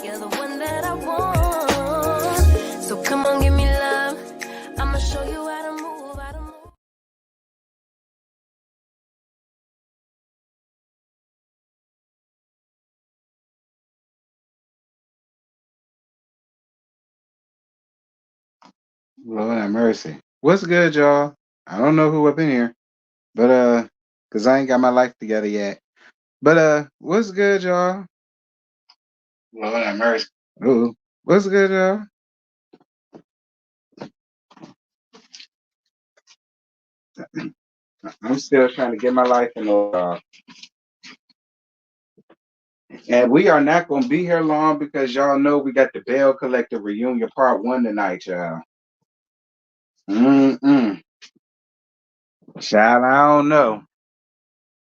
You're the one that I want. So come on, give me love. I'ma show you how to move, how to move. Lord have mercy. What's good, y'all? I don't know who up in here, but cause I ain't got my life together yet. But what's good, y'all? Lord have mercy. Ooh, what's good, y'all? I'm still trying to get my life in order. And we are not gonna be here long because y'all know we got the Bell Collective reunion part 1 tonight, y'all. Child, I don't know.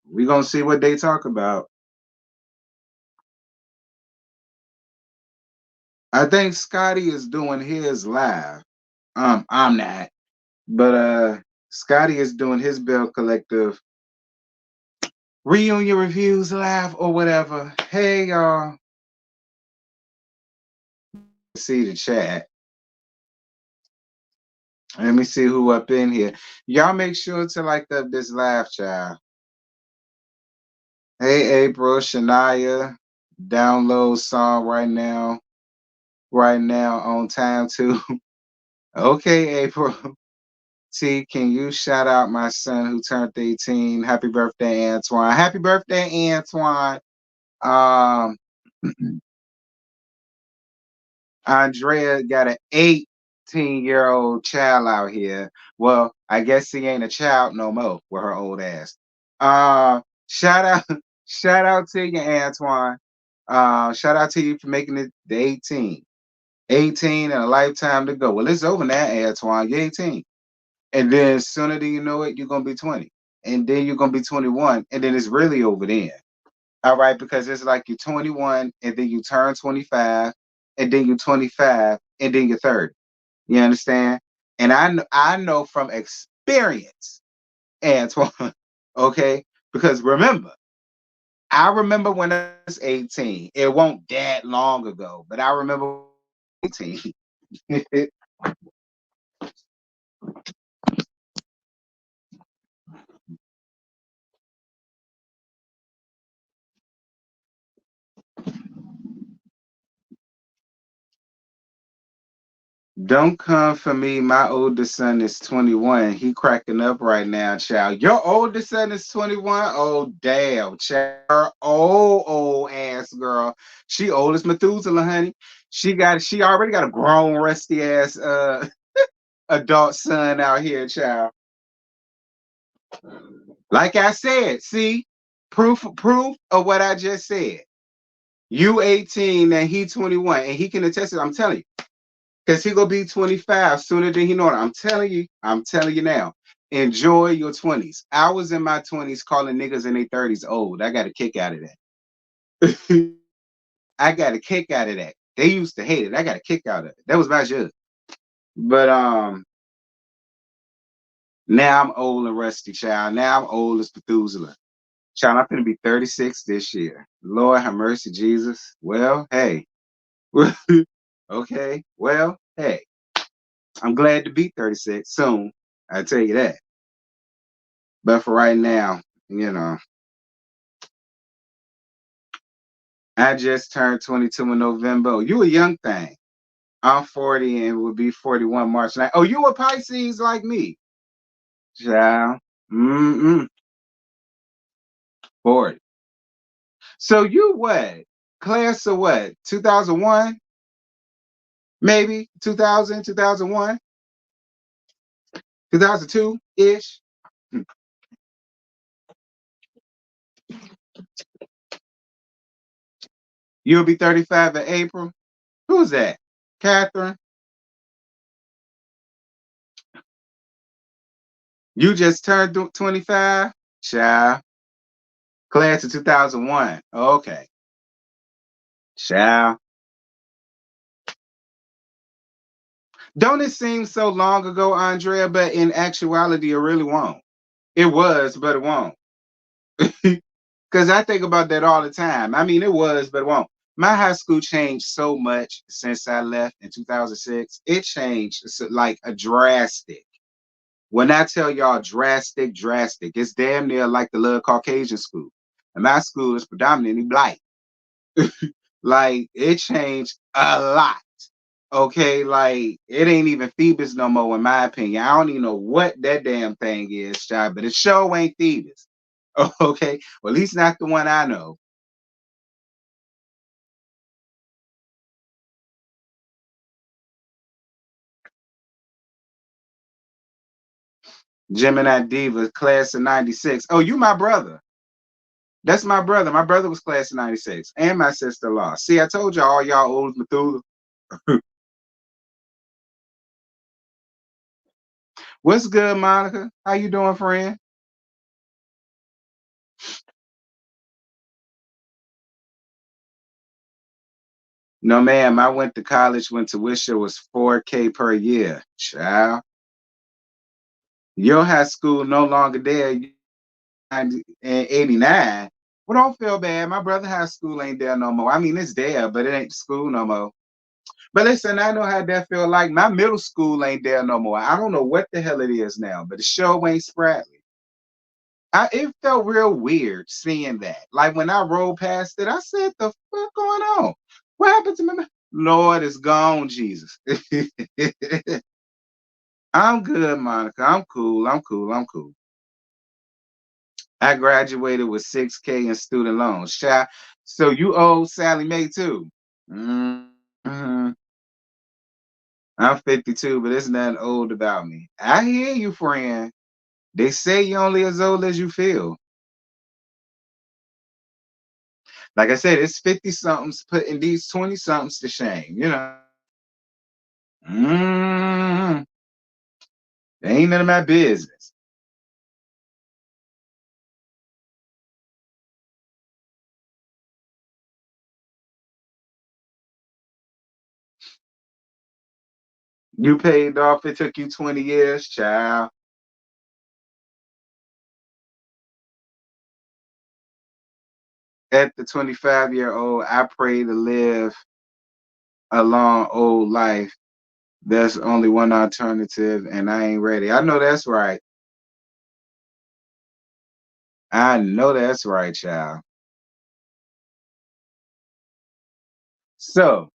We gonna see what they talk about. I think Scotty is doing his live. I'm not. But Scotty is doing his Bell Collective reunion reviews live or whatever. Hey y'all. See the chat. Let me see who up in here. Y'all make sure to like up this live, child. Hey April, Shania, download song right now on time too. Okay, April. T, can you shout out my son who turned 18? Happy birthday, Antoine. Happy birthday, Antoine. Um Andrea got an 18-year-old child out here. Well, I guess he ain't a child no more with her old ass. Shout out, shout out to you, Antoine. Shout out to you for making it the 18. 18 and a lifetime to go. Well, it's over now, Antoine. You're 18. And then sooner than you know it, you're gonna be 20. And then you're gonna be 21. And then it's really over then. All right, because it's like you're 21 and then you turn 25, and then you're 25, and then you're 30. You understand? And I know from experience, Antoine, okay? Because I remember when I was 18. It won't that long ago, but I remember 18. Don't come for me. My oldest son is 21. He cracking up right now, child. Your oldest son is 21? Oh, damn, child. Her old ass girl. She old as Methuselah, honey. She already got a grown, rusty ass adult son out here, child. Like I said, see, proof of what I just said. You 18 and he 21, and he can attest it. I'm telling you. Because he gonna be 25 sooner than he know it. I'm telling you now. Enjoy your 20s. I was in my 20s calling niggas in their 30s old. I got a kick out of that. I got a kick out of that. They used to hate it. I got a kick out of it. That was my shit. But now I'm old and rusty, child. Now I'm old as Methuselah. Child, I'm gonna be 36 this year. Lord have mercy, Jesus. Well, hey. Okay. Well, hey. I'm glad to be 36 soon. I tell you that. But for right now, I just turned 22 in November. Oh, you a young thing. I'm 40 and will be 41 March 9th. Oh, you a Pisces like me? Child. 40. So you what? Class of what? 2001? Maybe 2000, 2001, 2002-ish? You'll be 35 in April? Who's that? Catherine? You just turned 25? Child. Class of 2001. Okay. Child. Don't it seem so long ago, Andrea? But in actuality, it really won't. It was, but it won't. Because I think about that all the time. I mean, it was, but it won't. my high school changed so much since I left in 2006. It changed like a drastic. When I tell y'all drastic, drastic, it's damn near like the little Caucasian school. And my school is predominantly black. Like it changed a lot. Okay, like it ain't even Phoebus no more, in my opinion. I don't even know what that damn thing is, child, but it sure ain't Phoebus. Okay, well, at least not the one I know. Gemini Diva, class of 96. Oh, you my brother. That's my brother. My brother was class of 96. And my sister-in-law. See, I told y'all, all y'all old Methuselah. What's good, Monica? How you doing, friend? No, ma'am. I went to college when tuition was 4K per year. Child. Your high school no longer there in 89. Well, don't feel bad. My brother high school ain't there no more. I mean, it's there, but it ain't school no more. But listen, I know how that feel like. My middle school ain't there no more. I don't know what the hell it is now, but the show ain't Spratly. It felt real weird seeing that. Like when I rolled past it, I said, "The fuck going on? What happened to me? Lord is gone, Jesus." I'm good, Monica. I'm cool. I'm cool. I'm cool. I graduated with 6K in student loans. So you owe Sally Mae too. Mm-hmm. I'm 52, but there's nothing old about me. I hear you, friend. They say you're only as old as you feel. Like I said, it's 50 somethings putting these 20 somethings to shame, you know. Mm, ain't none of my business. You paid off, it took you 20 years, child. At the 25-year-old, I pray to live a long old life. There's only one alternative, and I ain't ready. I know that's right. I know that's right, child. So,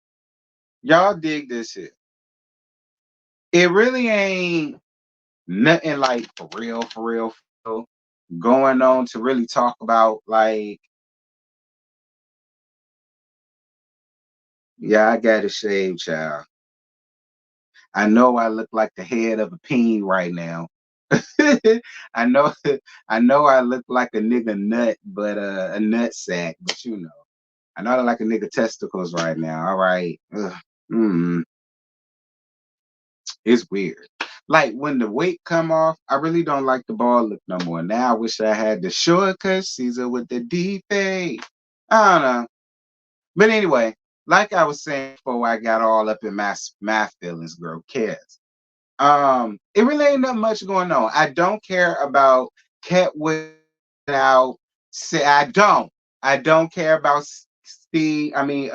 y'all dig this here. It really ain't nothing like for real, for real going on to really talk about. Like, yeah, I got a shave, child. I know I look like the head of a peen right now. I know, I know I look like a nigga nut, but a nut sack. But you know, I know I look like a nigga testicles right now. All right, ugh. Mm, it's weird. Like when the weight come off, I really don't like the ball look no more. Now I wish I had the shortcut Caesar with the deep fade. I don't know. But anyway, like I was saying before I got all up in my feelings, girl cares. It really ain't that much going on. I don't care about Cat out. Say I don't. I don't care about Steve. I mean,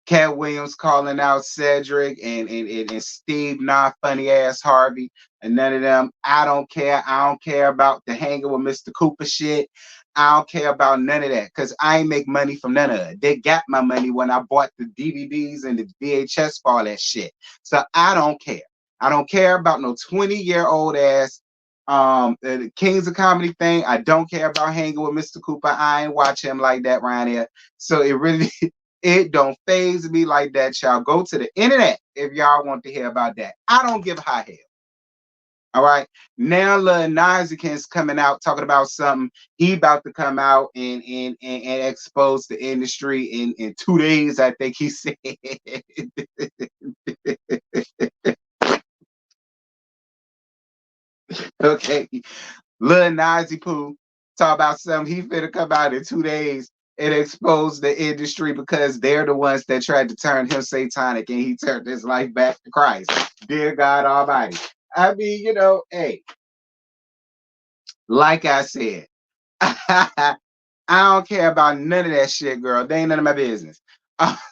Cat Williams calling out Cedric and Steve, not funny ass Harvey, and none of them. I don't care. I don't care about the hanging with Mr. Cooper shit. I don't care about none of that because I ain't make money from none of it. They got my money when I bought the DVDs and the VHS for all that shit. So I don't care. I don't care about no 20-year-old ass the Kings of Comedy thing. I don't care about hanging with Mr. Cooper. I ain't watch him like that around here. So it really it don't phase me like that. Y'all go to the internet if y'all want to hear about that. I don't give a high hell. All right. Now Lil Nas coming out talking about something. He about to come out and expose the industry in 2 days, I think he said. Okay. Lil Nas Pooh talk about something. He finna come out in 2 days and expose the industry because they're the ones that tried to turn him satanic and he turned his life back to Christ. Dear God Almighty. I mean, you know, hey, like I said, I don't care about none of that shit, girl. They ain't none of my business.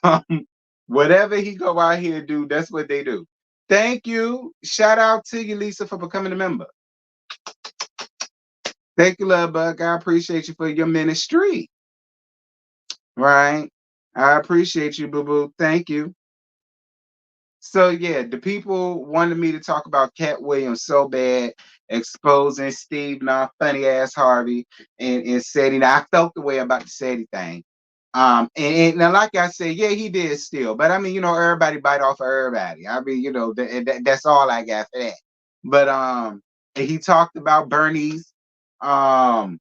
Um, whatever he go out here and do, that's what they do. Thank you. Shout out to you, Lisa, for becoming a member. Thank you, love bug. I appreciate you for your ministry. Right. I appreciate you, boo boo. Thank you. So yeah, the people wanted me to talk about Cat Williams so bad, exposing Steve, not funny ass Harvey, and Sadie. Now I felt the way about the Sadie thing. And now, like I said, yeah, he did steal, but I mean, everybody bite off of everybody. I mean, that's all I got for that. But and he talked about Bernie's child,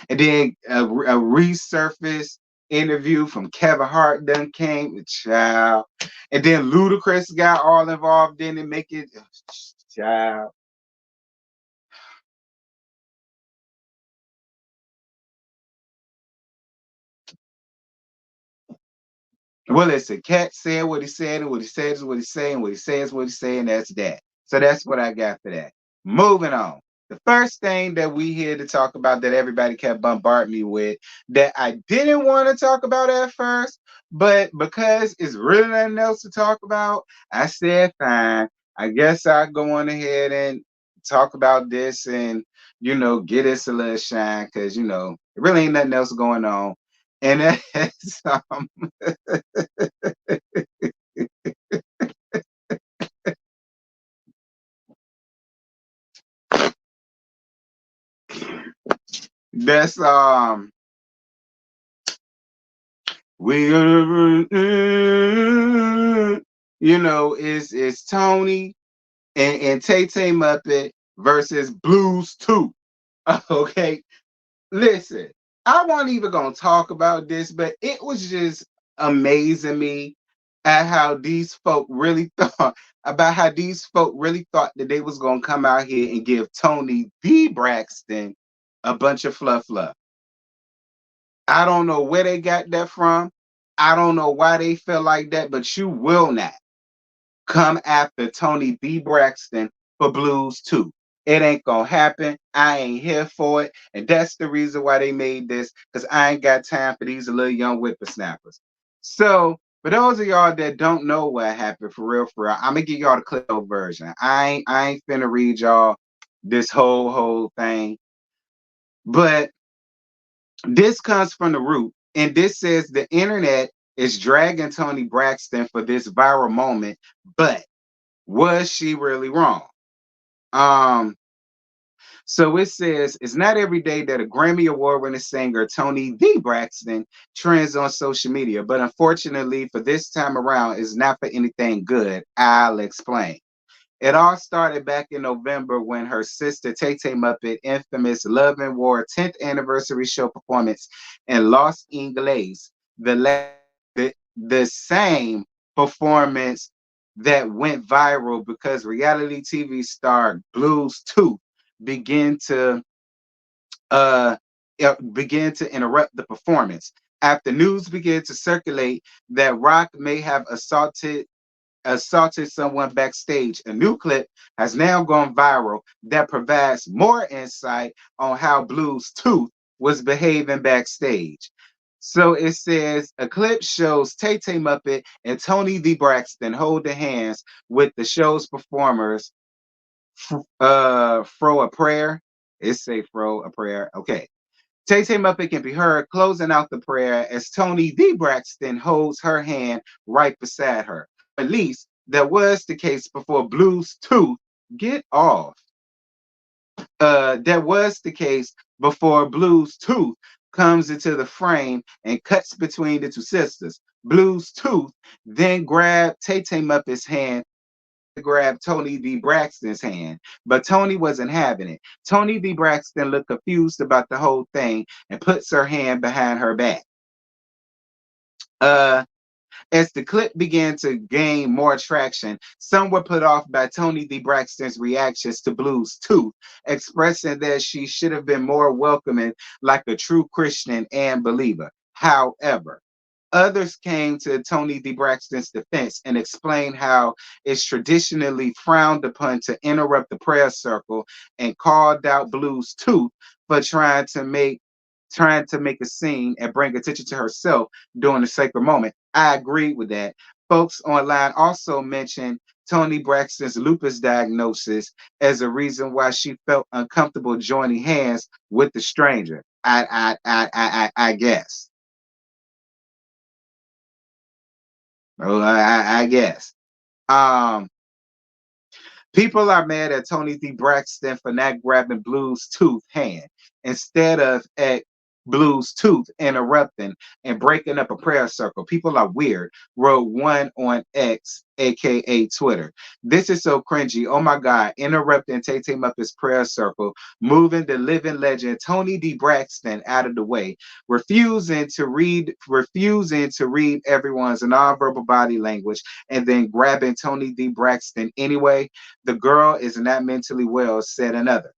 and then a resurfaced interview from Kevin Hart done came with child, and then Ludacris got all involved in it, make it child. Well, listen, Cat said what he said, and what he said is what he's saying, what he says what he's saying, that's that. So that's what I got for that. Moving on. The first thing that we here to talk about that everybody kept bombarding me with that I didn't want to talk about at first, but because it's really nothing else to talk about, I said, fine. I guess I'll go on ahead and talk about this and, get us a little shine because, it really ain't nothing else going on. And that's, that's we is Toni and Tay Tay Muppet versus Blue'sTOOTH. Okay, listen, I wasn't even gonna talk about this, but it was just amazing me at how these folk really thought about how these folk really thought that they was gonna come out here and give Toni the Braxton a bunch of fluff. I don't know where they got that from. I don't know why they feel like that, but you will not come after Toni B. Braxton for Blue'sTOOTH. It ain't gonna happen. I ain't here for it. And that's the reason why they made this, because I ain't got time for these little young whippersnappers. So, for those of y'all that don't know what happened for real, I'm gonna give y'all the clip version. I ain't finna read y'all this whole thing. But this comes from the root, and this says the internet is dragging Toni Braxton for this viral moment, but was she really wrong? Um, so it says it's not every day that a Grammy Award-winning singer Toni D. Braxton trends on social media, but unfortunately for this time around, it's not for anything good. I'll explain. It all started back in November when her sister Tay Tay Muppet infamous Love and War 10th anniversary show performance in Los Angeles, the same performance that went viral because reality TV star Blue'sTOOTH began to uh began to interrupt the performance. After news began to circulate that Rock may have assaulted someone backstage. A new clip has now gone viral that provides more insight on how Blue'sTOOTH was behaving backstage. So it says a clip shows Tay Tay Muppet and Toni D. Braxton holding hands with the show's performers. Fro a prayer. It say fro a prayer. Okay. Tay Tay Muppet can be heard closing out the prayer as Toni D. Braxton holds her hand right beside her. At least that was the case before Blue'sTOOTH get off. That was the case before Blue'sTOOTH comes into the frame and cuts between the two sisters. Blue'sTOOTH then grabbed Tay Tay Muppet's hand to grab Toni D. Braxton's hand, but Toni wasn't having it. Toni D. Braxton looked confused about the whole thing and puts her hand behind her back. Uh, as the clip began to gain more traction, some were put off by Toni D. Braxton's reactions to Blue'sTOOTH, expressing that she should have been more welcoming like a true Christian and believer. However, others came to Toni D. Braxton's defense and explained how it's traditionally frowned upon to interrupt the prayer circle and called out Blue'sTOOTH for trying to make trying to make a scene and bring attention to herself during the sacred moment. I agree with that. Folks online also mentioned Toni Braxton's lupus diagnosis as a reason why she felt uncomfortable joining hands with the stranger. I guess. Oh, I guess. Um, People are mad at Toni D. Braxton for not grabbing Blue'sTOOTH hand instead of at Blue'sTOOTH interrupting and breaking up a prayer circle. People are weird, wrote one on X, aka Twitter. This is so cringy. Oh my God, interrupting Tay Tay Muppet's prayer circle, moving the living legend Toni D. Braxton out of the way, refusing to read everyone's nonverbal body language, and then grabbing Toni D. Braxton anyway. The girl is not mentally well, said another.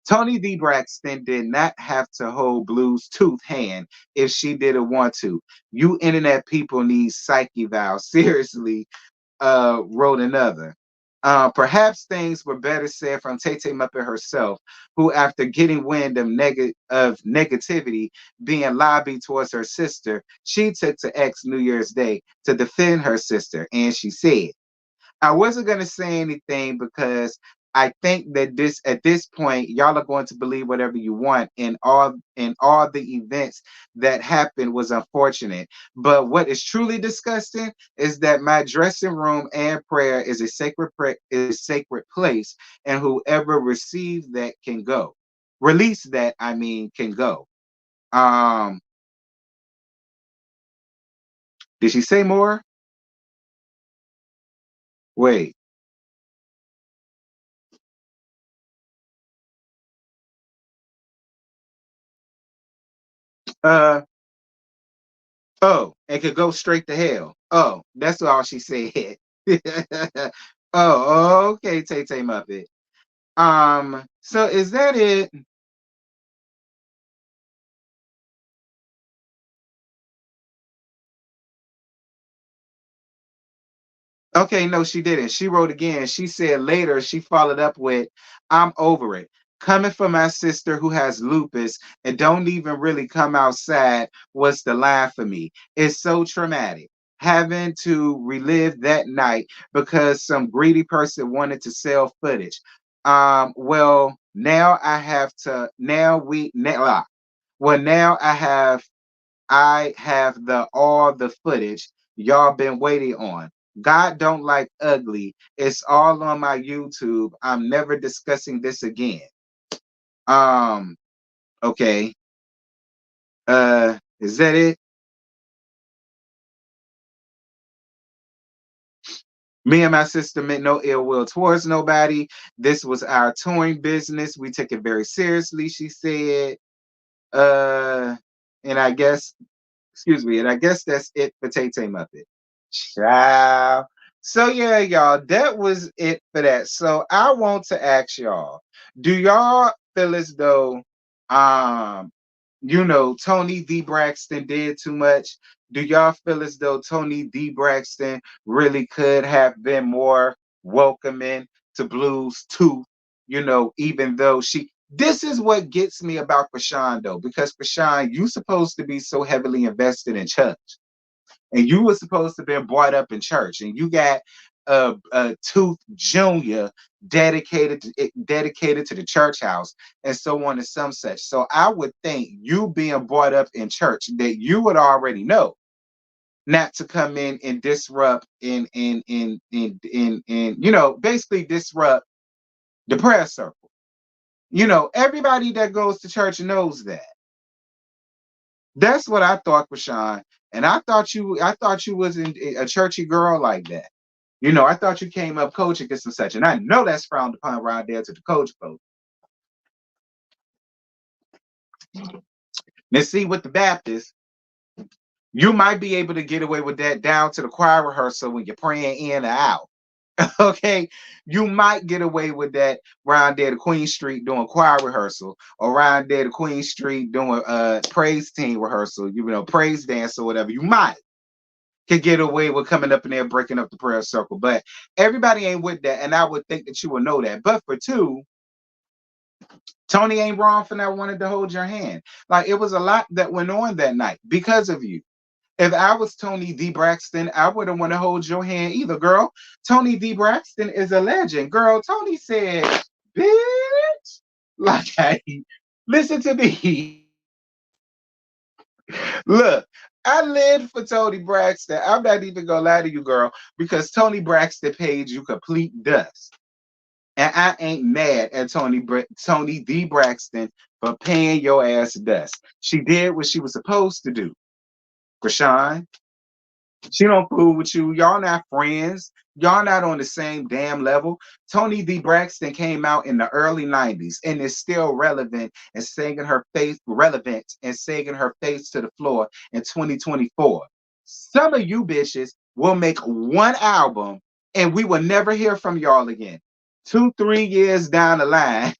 Toni D. Braxton did not have to hold Blue'sTOOTH hand if she didn't want to. You internet people need psyche valves. Seriously, wrote another. Perhaps things were better said from Tay Tay Muppet herself, who, after getting wind of negativity being lobbied towards her sister, she took to X New Year's Day to defend her sister, and she said, I wasn't gonna say anything because I think that this at this point y'all are going to believe whatever you want, and all the events that happened was unfortunate. But what is truly disgusting is that my dressing room and prayer is a sacred place, and whoever receives that can go. Release that, I mean, can go. Um, did she say more? Wait. Uh Oh, and could go straight to hell. Oh, that's all she said. Oh, okay, Tay Tay Muppet. So is that it? Okay, no, she didn't. She wrote again. She said later, she followed up with, I'm over it. Coming from my sister who has lupus and don't even really come outside was the line for me. It's so traumatic. Having to relive that night because some greedy person wanted to sell footage. Well, now I have to, now we, now, well, now I have the all the footage y'all been waiting on. God don't like ugly. It's all on my YouTube. I'm never discussing this again. Um, okay. Is that it? Me and my sister meant no ill will towards nobody. This was our touring business. We took it very seriously, she said. Uh, and I guess Excuse me. And I guess that's it for Tay Tay Muppet. Ciao. So yeah, y'all, that was it for that. So I want to ask y'all, do y'all feel as though Toni D. Braxton did too much? Do y'all feel as though Toni D. Braxton really could have been more welcoming to Blue'sTOOTH? Even though this is what gets me about Chrisean though, because Chrisean, you supposed to be so heavily invested in church, and you were supposed to be brought up in church, and you got a Tooth Junior dedicated to the church house, and so on and some such. So I would think you being brought up in church that you would already know not to come in and disrupt and basically disrupt the prayer circle. Everybody that goes to church knows that. That's what I thought, Rashawn. And I thought you wasn't a churchy girl like that. I thought you came up coaching and such. And I know that's frowned upon around there to the coach folks. Now see, with the Baptists, you might be able to get away with that down to the choir rehearsal when you're praying in or out. Okay, you might get away with that around there to Queen Street doing choir rehearsal, or around there to Queen Street doing praise team rehearsal, praise dance or whatever. You might could get away with coming up in there breaking up the prayer circle, but everybody ain't with that, and I would think that you would know that. But for two, Toni ain't wrong for not wanting to hold your hand. Like it was a lot that went on that night because of you. If I was Toni D. Braxton, I wouldn't want to hold your hand either, girl. Toni D. Braxton is a legend. Girl, Toni said, bitch. Like, listen to me. Look, I lived for Toni Braxton. I'm not even gonna lie to you, girl, because Toni Braxton paid you complete dust. And I ain't mad at Toni D. Braxton for paying your ass dust. She did what she was supposed to do. Chrisean, she don't fool with you. Y'all not friends. Y'all not on the same damn level. Toni D. Braxton came out in the early 90s and is still relevant and singing her face to the floor in 2024. Some of you bitches will make one album and we will never hear from y'all again. 2, 3 years down the line,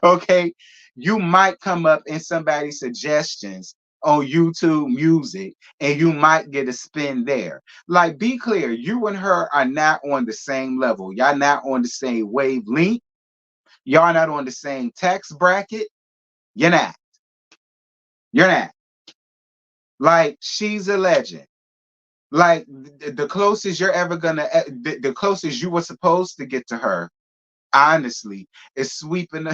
okay, you might come up in somebody's suggestions on YouTube Music and you might get a spin there. Like, be clear, you and her are not on the same level. Y'all not on the same wavelength. Y'all not on the same tax bracket. You're not. You're not. Like, she's a legend. Like, the closest you're ever gonna, the closest you were supposed to get to her, honestly, is sweeping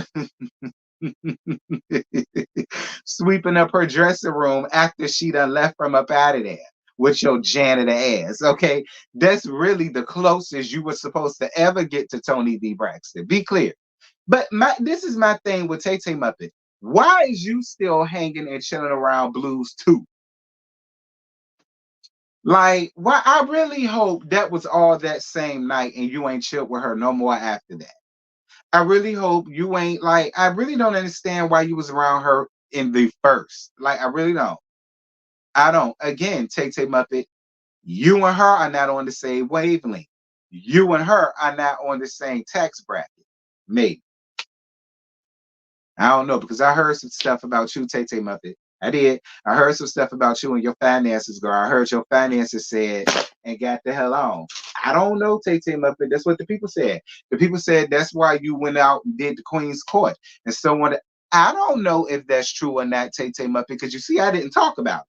up her dressing room after she done left from up out of there with your janitor ass. Okay, that's really the closest you were supposed to ever get to Toni D. Braxton. Be clear. But this is my thing with Tay Tay Muppet. Why is you still hanging and chilling around Blue'sTOOTH? Like, why? I really hope that was all that same night and you ain't chilled with her no more after that. I really hope you ain't like, I really don't understand why you was around her in the first. Like, I really don't. I don't. Again, Tay Tay Muppet, you and her are not on the same wavelength. You and her are not on the same tax bracket. Maybe. I don't know because I heard some stuff about you, Tay Tay Muppet. I did. I heard some stuff about you and your finances, girl. I heard your finances said and got the hell on. I don't know, Tay Tay Muppet. That's what the people said. The people said that's why you went out and did the Queen's Court and so on. I don't know if that's true or not, Tay Tay Muppet, because you see, I didn't talk about it.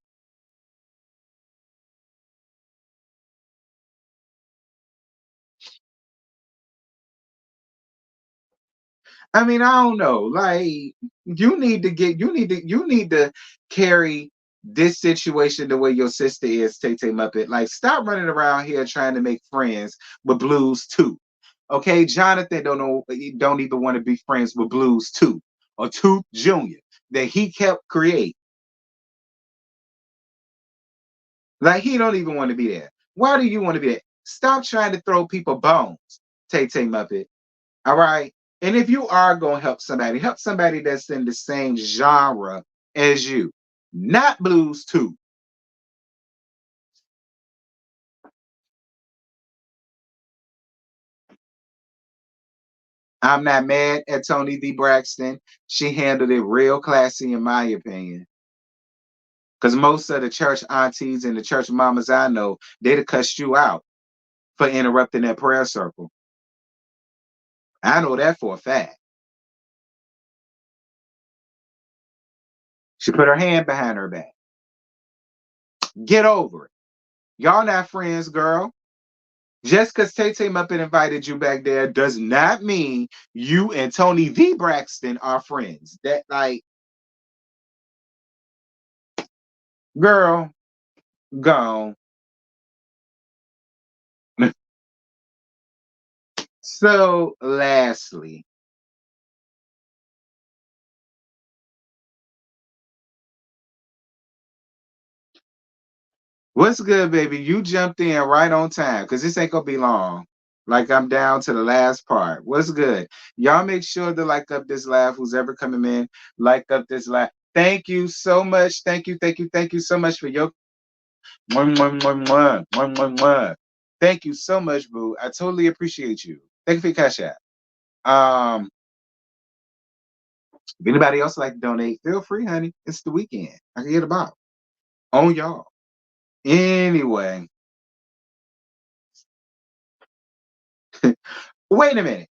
I mean, I don't know. Like, you need to carry this situation the way your sister is, Tay Tay Muppet. Like, stop running around here trying to make friends with Blue'sTOOTH. Okay, Jonathan don't even want to be friends with Blue'sTOOTH or Tooth Junior that he kept creating. Like, he don't even want to be there. Why do you want to be there? Stop trying to throw people bones, Tay Tay Muppet. All right. And if you are going to help somebody that's in the same genre as you, not Blue'sTOOTH. I'm not mad at Toni D. Braxton. She handled it real classy, in my opinion. Because most of the church aunties and the church mamas I know, they'd have cussed you out for interrupting that prayer circle. I know that for a fact. She put her hand behind her back. Get over it. Y'all not friends, girl. Just because Tay Tay Muppet invited you back there does not mean you and Toni V. Braxton are friends. That, like, girl, gone. So, lastly, what's good, baby? You jumped in right on time because this ain't gonna be long. Like, I'm down to the last part. What's good? Y'all make sure to like up this live. Who's ever coming in, like up this live. Thank you so much. Thank you so much for your mwah, mwah, mwah, mwah, mwah, mwah, mwah. Thank you so much, boo. I totally appreciate you. Thank you for your cash app. Um, if anybody else like to donate, feel free, honey. It's the weekend. I can get a bottle on y'all. Anyway, wait a minute.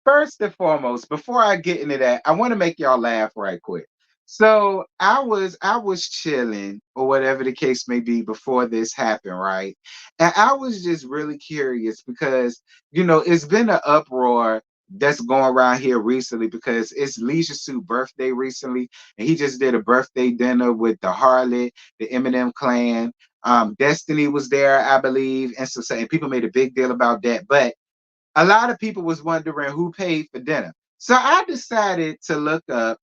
first and foremost, before I get into that, I want to make y'all laugh right quick. So I was chilling or whatever the case may be before this happened, right? And I was just really curious because it's been an uproar that's going around here recently because it's Leisure Suit birthday recently, and he just did a birthday dinner with the Harlot, the Eminem clan. Destiny was there, I believe, and and people made a big deal about that. But a lot of people was wondering who paid for dinner. So I decided to look up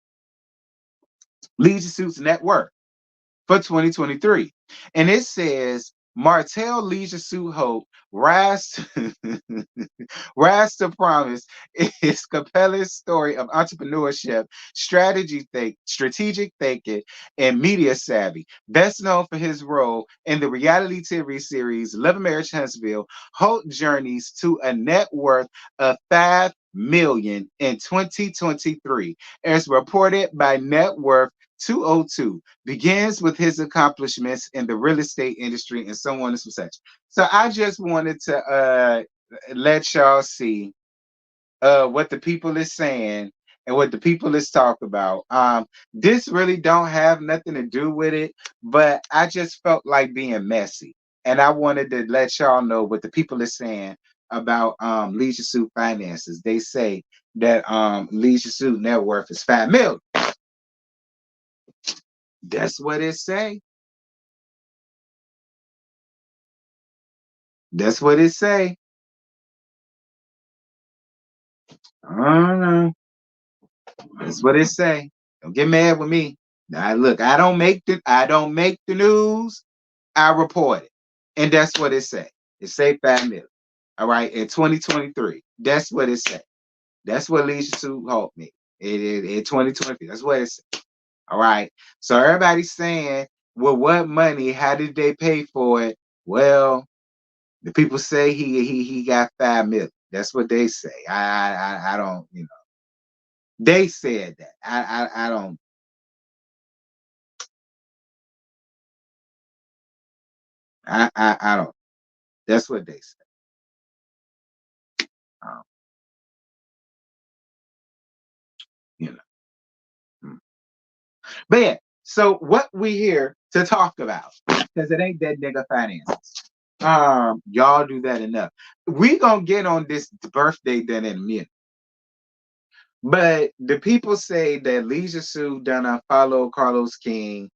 Leisure Suit's net worth for 2023. And it says Martell Leisure Suit Hope rise to, rise to promise is compelling story of entrepreneurship, strategic thinking, and media savvy. Best known for his role in the reality TV series Love Marriage Huntsville, Hope journeys to a net worth of $5 million in 2023, as reported by Net Worth 202, begins with his accomplishments in the real estate industry and so on and such. So I just wanted to let y'all see what the people is saying and what the people is talking about. This really don't have nothing to do with it, but I just felt like being messy. And I wanted to let y'all know what the people is saying about Leisure Suit finances. They say that Leisure Suit net worth is $5 million. That's what it say. That's what it say. I don't know. That's what it say. Don't get mad with me. Now look, I don't make the news. I report it. And that's what it say. It say $5 million. All right. In 2023. That's what it say. That's what Leisure Suit helped me. In 2023. That's what it say. All right. So everybody's saying, well, what money? How did they pay for it? Well, the people say he got $5 million. That's what they say. I don't, they said that. I don't. I don't. That's what they say. Um, you know. Mm. But yeah. So what we here to talk about, because it ain't that nigga finances. Y'all do that enough. We gonna get on this birthday then in a minute. But the people say that Leisure Suit done unfollow Carlos King.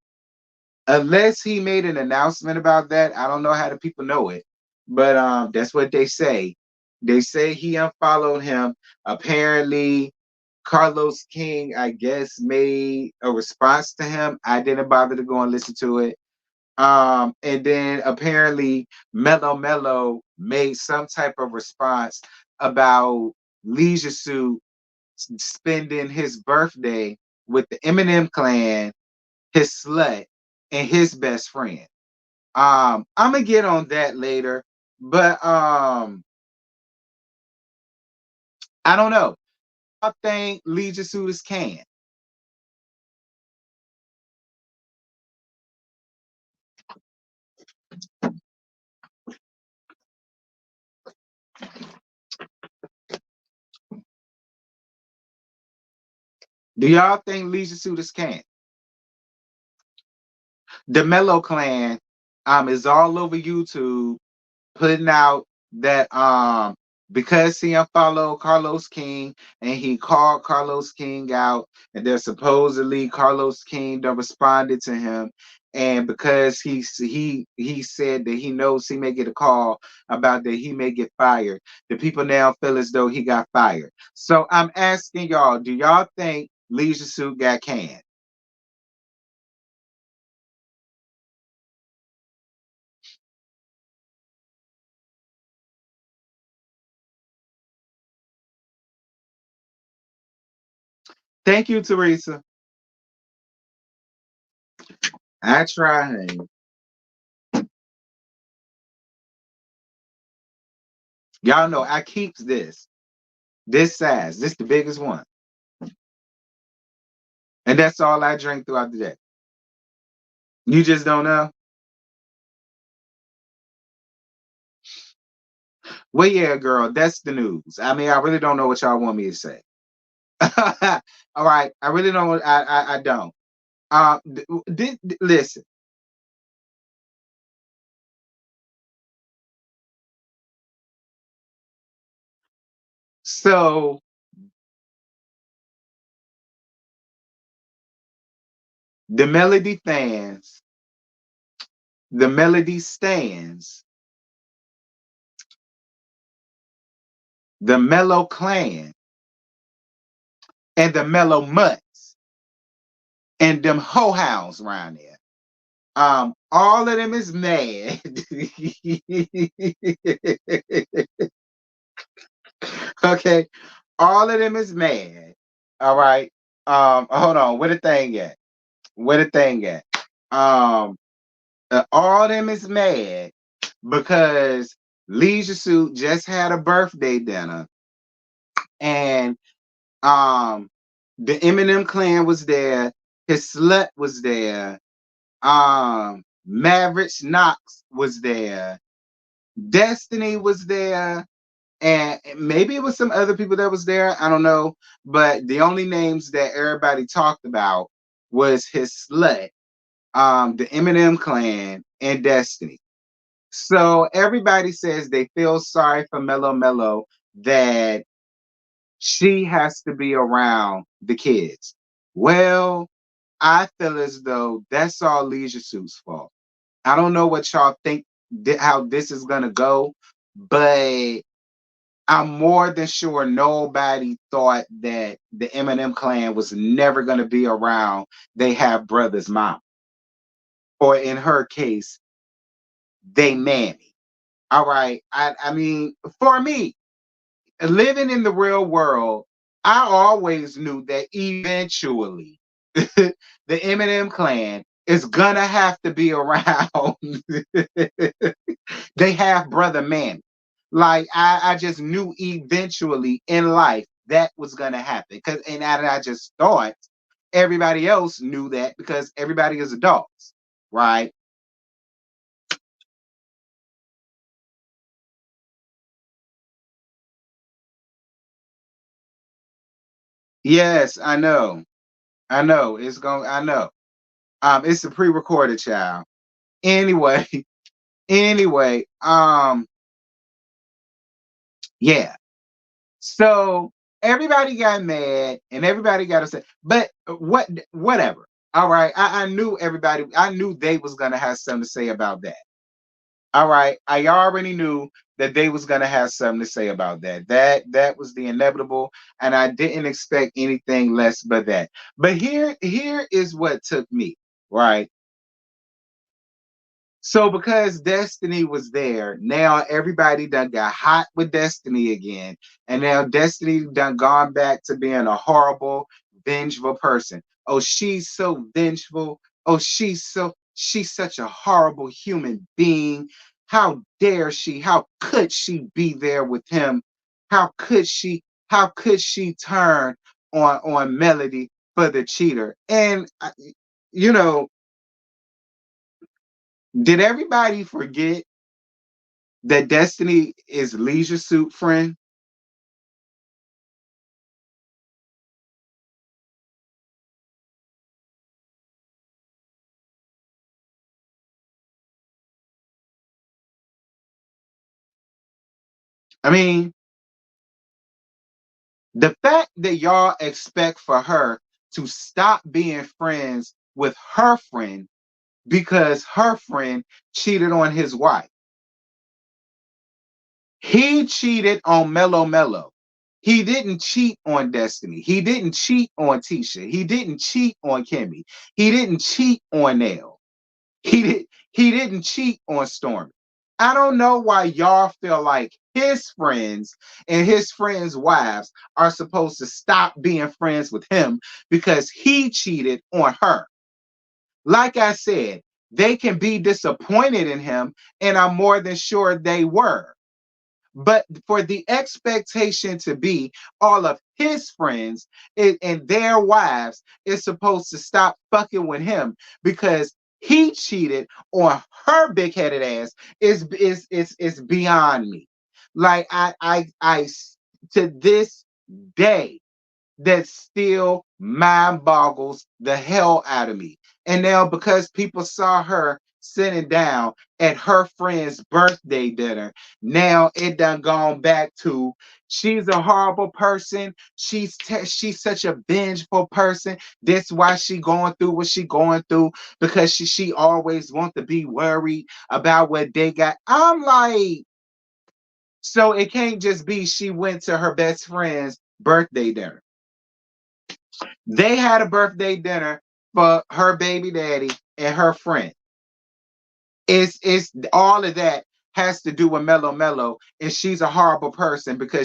Unless he made an announcement about that, I don't know how the people know it. But that's what they say. They say he unfollowed him. Apparently, Carlos King, I guess, made a response to him. I didn't bother to go and listen to it. And then apparently Mello made some type of response about Leisure Suit spending his birthday with the Eminem clan, his slut, and his best friend. I'm gonna get on that later, but I don't know. I think Leisure Suiters can. Do y'all think Leisure Suiters can? The Mellow Clan is all over YouTube putting out that because he unfollowed Carlos King and he called Carlos King out, and that supposedly Carlos King done responded to him, and because he said that he knows he may get a call about that he may get fired, the people now feel as though he got fired. So I'm asking y'all, do y'all think Leisure Suit got canned? Thank you, Teresa. I tried. Y'all know I keeps this size. This the biggest one. And that's all I drink throughout the day. You just don't know? Well, yeah, girl, that's the news. I mean, I really don't know what y'all want me to say. All right, I really don't. I don't. Listen. So the Melody fans, the Melody stands, the Mellow Clan, and the Mellow Mutts, and them ho hounds around there. All of them is mad. Okay, all of them is mad. All right. Hold on. Where the thing at? Where the thing at? Um, all of them is mad because Leisure Suit just had a birthday dinner, and um, the Eminem clan was there. His slut was there. Maverick Knox was there. Destiny was there, and maybe it was some other people that was there. I don't know, but the only names that everybody talked about was his slut, the Eminem clan, and Destiny. So everybody says they feel sorry for Mellow Mellow that she has to be around the kids. Well, I feel as though that's all Leisure Suit's fault. I don't know what y'all think how this is gonna go, but I'm more than sure nobody thought that the Eminem clan was never gonna be around. They have brother's mom, or in her case, they mammy. All right. I mean, for me, living in the real world, I always knew that eventually the Eminem clan is gonna have to be around. They have brother man. Like I just knew eventually in life that was gonna happen. I just thought everybody else knew that because everybody is adults, right? Yes, I know. I know. I know. It's a pre-recorded, child. Anyway, anyway, yeah. So everybody got mad and everybody got upset. But whatever. All right. I knew everybody, I knew they was gonna have something to say about that. All right. I already knew that they was gonna have something to say about that. That was the inevitable, and I didn't expect anything less but that. But here is what took me, right? So because Destiny was there, now everybody done got hot with Destiny again. And now Destiny done gone back to being a horrible, vengeful person. Oh, she's so vengeful. Oh, she's such a horrible human being. How dare she? How could she be there with him? How could she? How could she turn on Melody for the cheater? And you know, did everybody forget that Destiny is Leisure Suit Friend? I mean, the fact that y'all expect for her to stop being friends with her friend because her friend cheated on his wife. He cheated on Mellow Mellow. He didn't cheat on Destiny. He didn't cheat on Tisha. He didn't cheat on Kimmy. He didn't cheat on Nail. He didn't cheat on Stormy. I don't know why y'all feel like his friends and his friends' wives are supposed to stop being friends with him because he cheated on her. Like I said, they can be disappointed in him, and I'm more than sure they were. But for the expectation to be all of his friends and their wives is supposed to stop fucking with him because he cheated on her big headed ass is beyond me. Like to this day, that still mind boggles the hell out of me. And now, because people saw her sitting down at her friend's birthday dinner, now it done gone back to she's a horrible person. She's such a vengeful person. That's why she going through what she going through, because she always want to be worried about what they got. I'm like, so it can't just be she went to her best friend's birthday dinner. They had a birthday dinner for her baby daddy and her friend. It's all of that has to do with Mellow Mellow, and she's a horrible person because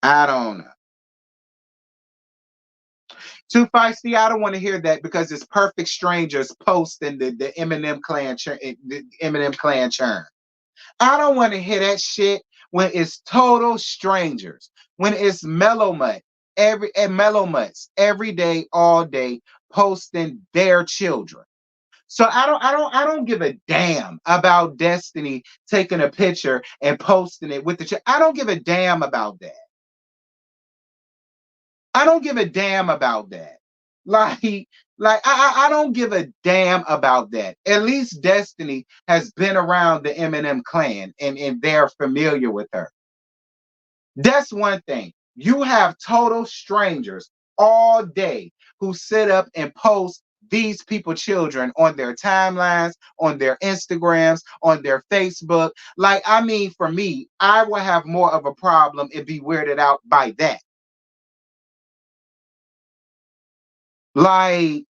I don't know. Too feisty. I don't want to hear that because it's perfect strangers posting the Eminem clan the Eminem clan churn. I don't want to hear that shit when it's total strangers. When it's Mellow Mutts every day, all day, posting their children. So I don't give a damn about Destiny taking a picture and posting it with I don't give a damn about that. I don't give a damn about that. Like, I don't give a damn about that. At least Destiny has been around the Eminem clan and they're familiar with her. That's one thing. You have total strangers all day who sit up and post these people children on their timelines, on their Instagrams, on their Facebook. Like, I mean, for me, I will have more of a problem and be weirded out by that. Like,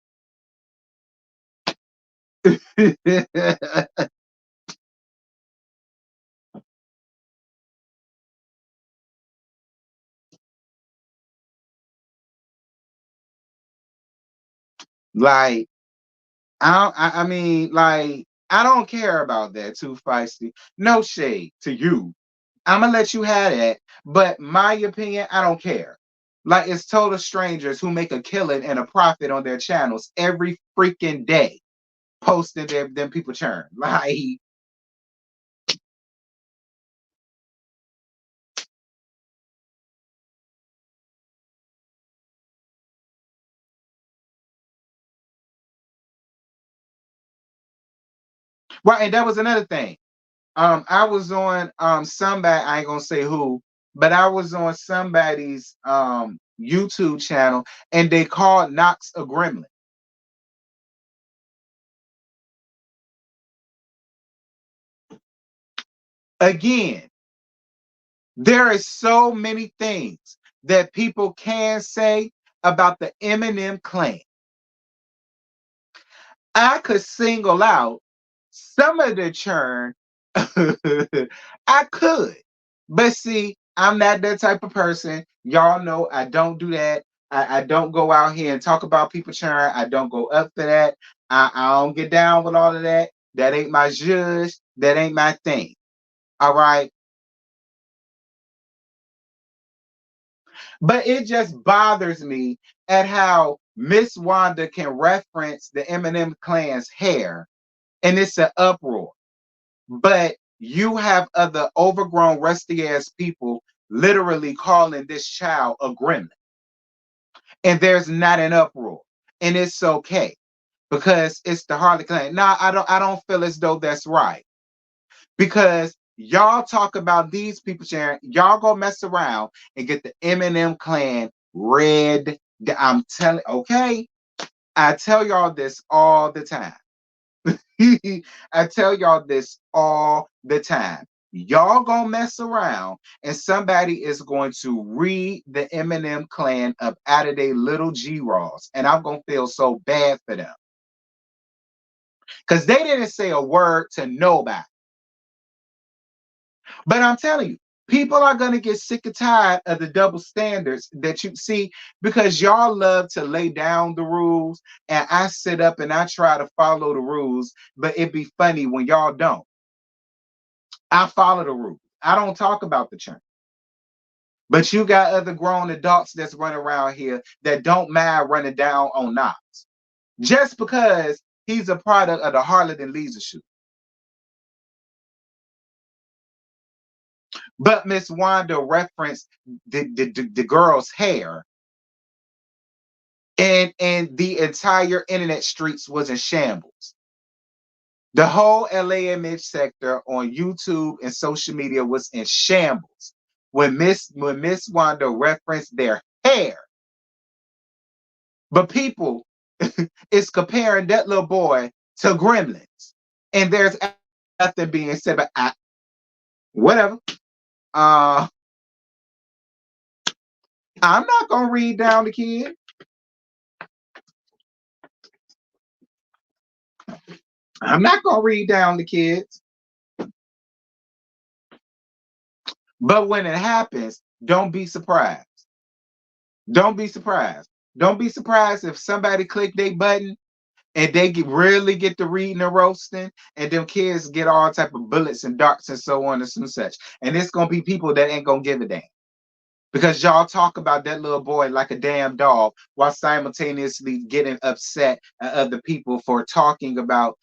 like I mean, like, I don't care about that too feisty. No shade to you. I'm gonna let you have that, but my opinion, I don't care. Like, it's total strangers who make a killing and a profit on their channels every freaking day, posting them people churn. Right, and that was another thing. I was on somebody, I ain't gonna say who, but I was on somebody's YouTube channel and they called Knox a gremlin. Again, there is so many things that people can say about the Eminem clan. I could single out some of the churn. I could. But see, I'm not that type of person. Y'all know I don't do that. I don't go out here and talk about people churn. I don't go up for that. I don't get down with all of that. That ain't my judge. That ain't my thing. All right. But it just bothers me at how Miss Wanda can reference the Eminem clan's hair and it's an uproar. But you have other overgrown, rusty ass people literally calling this child a gremlin. And there's not an uproar. And it's okay because it's the Harley Clan. Now I don't feel as though that's right. Because y'all talk about these people sharing, y'all go mess around and get the Eminem clan red. I'm telling, okay, I tell y'all this all the time. I tell y'all this all the time. Y'all gonna mess around and somebody is going to read the Eminem clan up out of their little G Raws, and I'm gonna feel so bad for them because they didn't say a word to nobody. But I'm telling you, people are going to get sick and tired of the double standards that you see because y'all love to lay down the rules. And I sit up and I try to follow the rules, but it'd be funny when y'all don't. I follow the rules. I don't talk about the churn. But you got other grown adults that's running around here that don't mind running down on Knox just because he's a product of the Harlot and Lisa shoe. But Miss Wanda referenced the girl's hair, and the entire internet streets was in shambles. The whole LA image sector on YouTube and social media was in shambles when Miss Wanda referenced their hair. But people is comparing that little boy to gremlins. And there's nothing being said, but whatever. Uh I'm not gonna read down the kid. I'm not gonna read down the kids. But when it happens, don't be surprised. Don't be surprised. Don't be surprised if somebody click their button and they really get to reading and roasting, and them kids get all type of bullets and darts and so on and such. And it's gonna be people that ain't gonna give a damn. Because y'all talk about that little boy like a damn dog while simultaneously getting upset at other people for talking about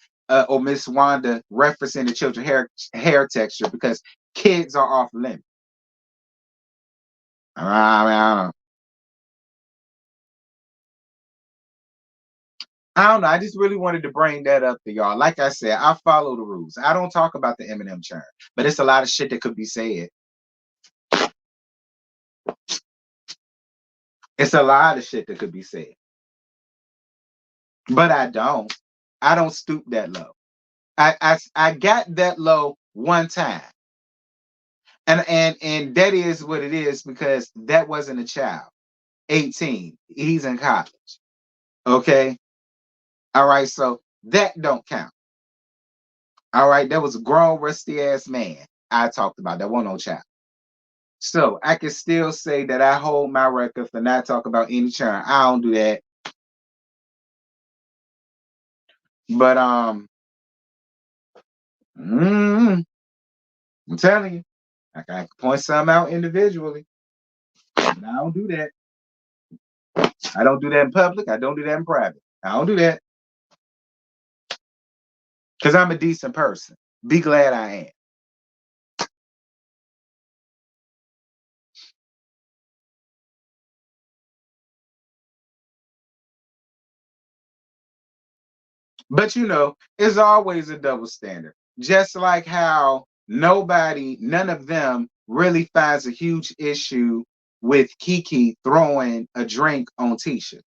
or Miss Wanda referencing the children's hair texture because kids are off limits. I don't know. I don't know. I just really wanted to bring that up to y'all. Like I said, I follow the rules. I don't talk about the Eminem churn, but it's a lot of shit that could be said. It's a lot of shit that could be said. But I don't. I don't stoop that low. I got that low one time. And that is what it is because that wasn't a child. 18. He's in college. Okay. All right. So that don't count. All right. That was a grown, rusty ass man I talked about. That wasn't no child. So I can still say that I hold my record for not talking about any churn. I don't do that. But I'm telling you, I can point some out individually. But I don't do that. I don't do that in public. I don't do that in private. I don't do that because I'm a decent person. Be glad I am. But it's always a double standard. Just like how none of them really finds a huge issue with Kiki throwing a drink on Tisha.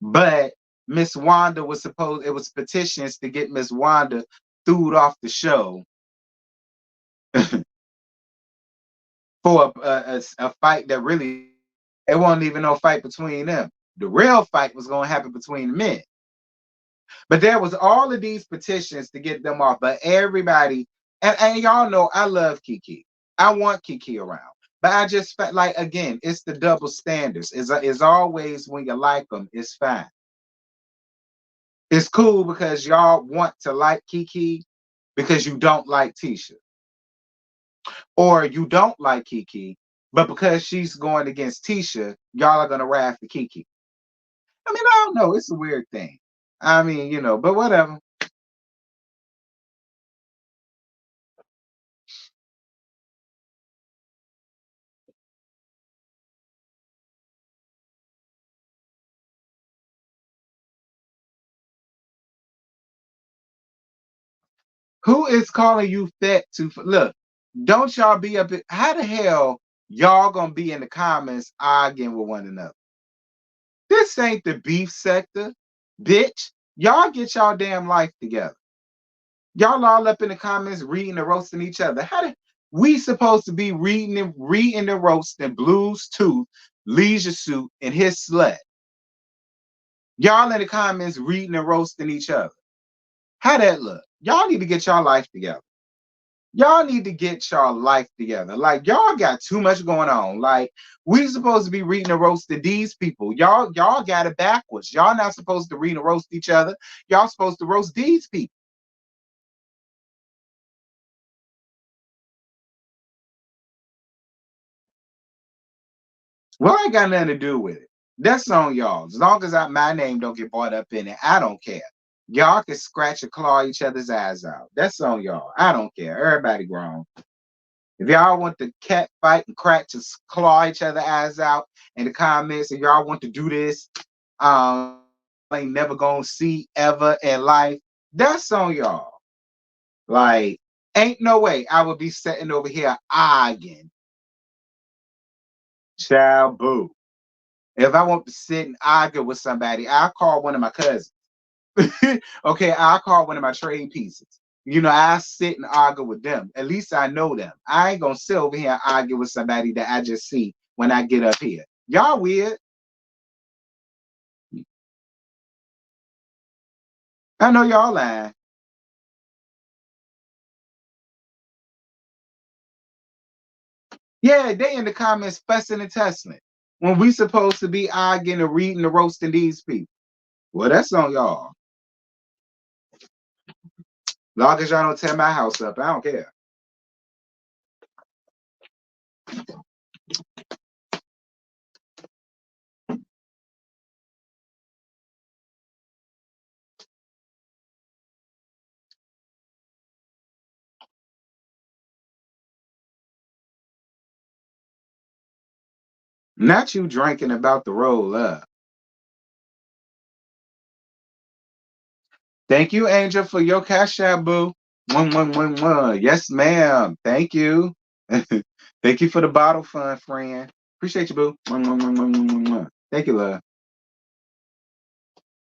But Miss Wanda it was petitions to get Miss Wanda thewed off the show for a fight that really, it wasn't even no fight between them. The real fight was going to happen between the men. But there was all of these petitions to get them off. But everybody, and y'all know I love Kiki. I want Kiki around. But I just felt like, again, it's the double standards. It's always when you like them, it's fine. It's cool because y'all want to like Kiki because you don't like Tisha. Or you don't like Kiki, but because she's going against Tisha, y'all are going to ride for Kiki. I mean, I don't know. It's a weird thing. I mean, but whatever. Who is calling you fat to look? Don't y'all be up. How the hell y'all gonna be in the comments arguing with one another? This ain't the beef sector, bitch. Y'all get y'all damn life together. Y'all all up in the comments reading and roasting each other. We supposed to be reading and roasting Blue'sTOOTH, Leisure Suit, and his slut? Y'all in the comments reading and roasting each other. How that look? Y'all need to get y'all life together. Y'all need to get y'all life together. Like, y'all got too much going on. Like, we supposed to be reading and roasting these people. Y'all got it backwards. Y'all not supposed to read and roast each other. Y'all supposed to roast these people. Well, I ain't got nothing to do with it. That's on y'all. As long as my name don't get brought up in it, I don't care. Y'all can scratch or claw each other's eyes out. That's on y'all. I don't care. Everybody grown. If y'all want to cat fight and crack to claw each other's eyes out in the comments, and y'all want to do this, ain't never gonna see ever in life. That's on y'all. Like, ain't no way I would be sitting over here arguing. Child boo. If I want to sit and argue with somebody, I'll call one of my cousins. Okay, I'll call one of my trade pieces. I sit and argue with them. At least I know them. I ain't gonna sit over here and argue with somebody that I just see when I get up here. Y'all weird. I know y'all lying. Yeah, they in the comments fussing and tussling when we supposed to be arguing and reading and roasting these people. Well, that's on y'all. Long as y'all don't tear my house up, I don't care. Not you drinking about the roll up. Thank you, Angel, for your cash app, boo. 1111. Yes, ma'am. Thank you. Thank you for the bottle fund, friend. Appreciate you, boo. 1111. Thank you, love.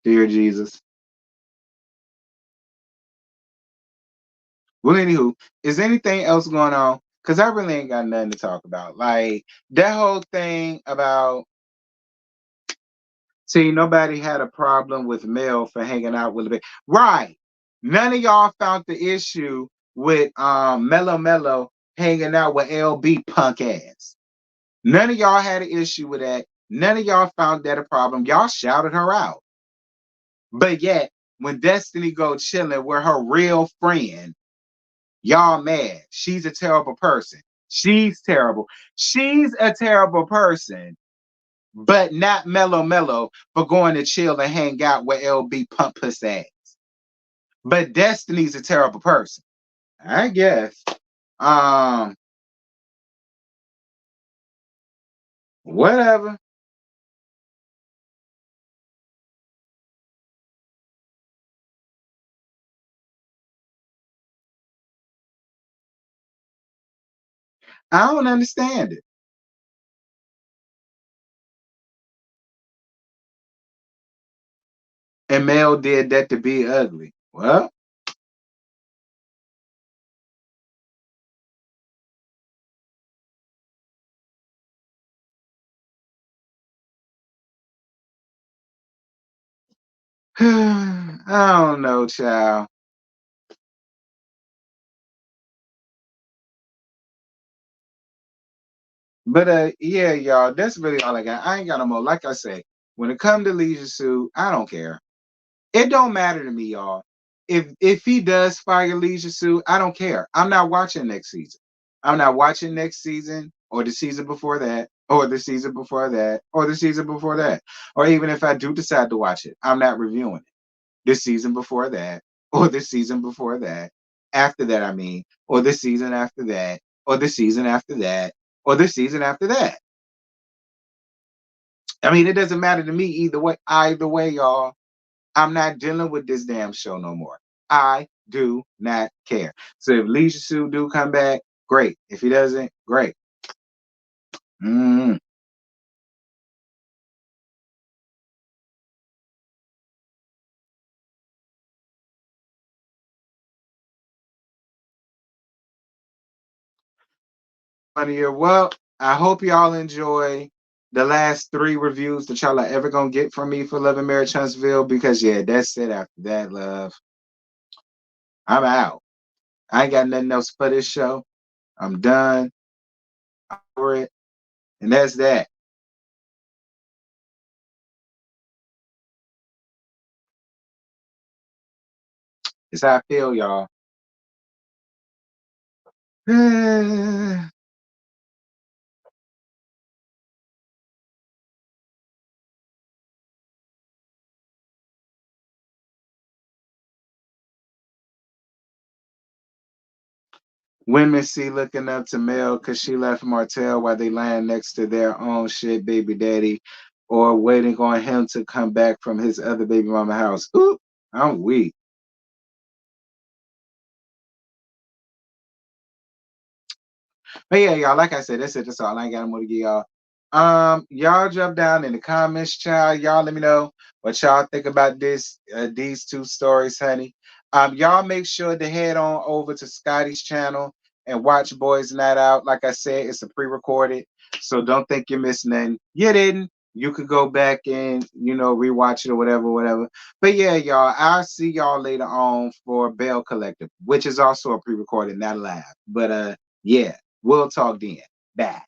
Dear Jesus. Well, anywho, is anything else going on? Because I really ain't got nothing to talk about. Like, that whole thing about, see, nobody had a problem with Mel for hanging out with a bit. Right. None of y'all found the issue with Mello Mello hanging out with LB punk ass. None of y'all had an issue with that. None of y'all found that a problem. Y'all shouted her out. But yet, when Destiny go chilling with her real friend, y'all mad. She's a terrible person. She's terrible. She's a terrible person, but not Mellow Mellow for going to chill and hang out with LB pump puss ass. But Destiny's a terrible person. I guess. Um, Whatever. I don't understand it. And Mel did that to be ugly. Well, I don't know, child. But yeah, y'all, that's really all I got. I ain't got no more. Like I say, when it come to Leisure Suit, I don't care. It don't matter to me, y'all. If he does fire Leisure Suit, I don't care. I'm not watching next season. I'm not watching next season or the season before that or the season before that or the season before that. Or even if I do decide to watch it, I'm not reviewing it. The season before that or the season before that. After that, I mean, or the season after that or the season after that or the season after that. I mean, it doesn't matter to me either way. Either way, y'all. I'm not dealing with this damn show no more. I do not care. So if Leisure Suit do come back, great. If he doesn't, great. Mm. Funny. Well, I hope y'all enjoy the last 3 reviews that y'all are ever gonna get from me for Love and Marriage Huntsville, because yeah, that's it. After that, love, I'm out. I ain't got nothing else for this show. I'm done for it, and that's that. It's how I feel, y'all. Women see looking up to Mel because she left Martell while they lying next to their own shit baby daddy or waiting on him to come back from his other baby mama house. Ooh, I'm weak. But yeah, y'all, like I said, that's it. That's all. I ain't got no more to give y'all. Y'all jump down in the comments, child. Y'all let me know what y'all think about these two stories, honey. Y'all make sure to head on over to Scotty's channel and watch Boys Night Out. Like I said, it's a pre-recorded, so don't think you're missing nothing. You didn't. You could go back and rewatch it or whatever, whatever. But yeah, y'all, I'll see y'all later on for Bell Collective, which is also a pre-recorded, not live. But yeah. We'll talk then. Bye.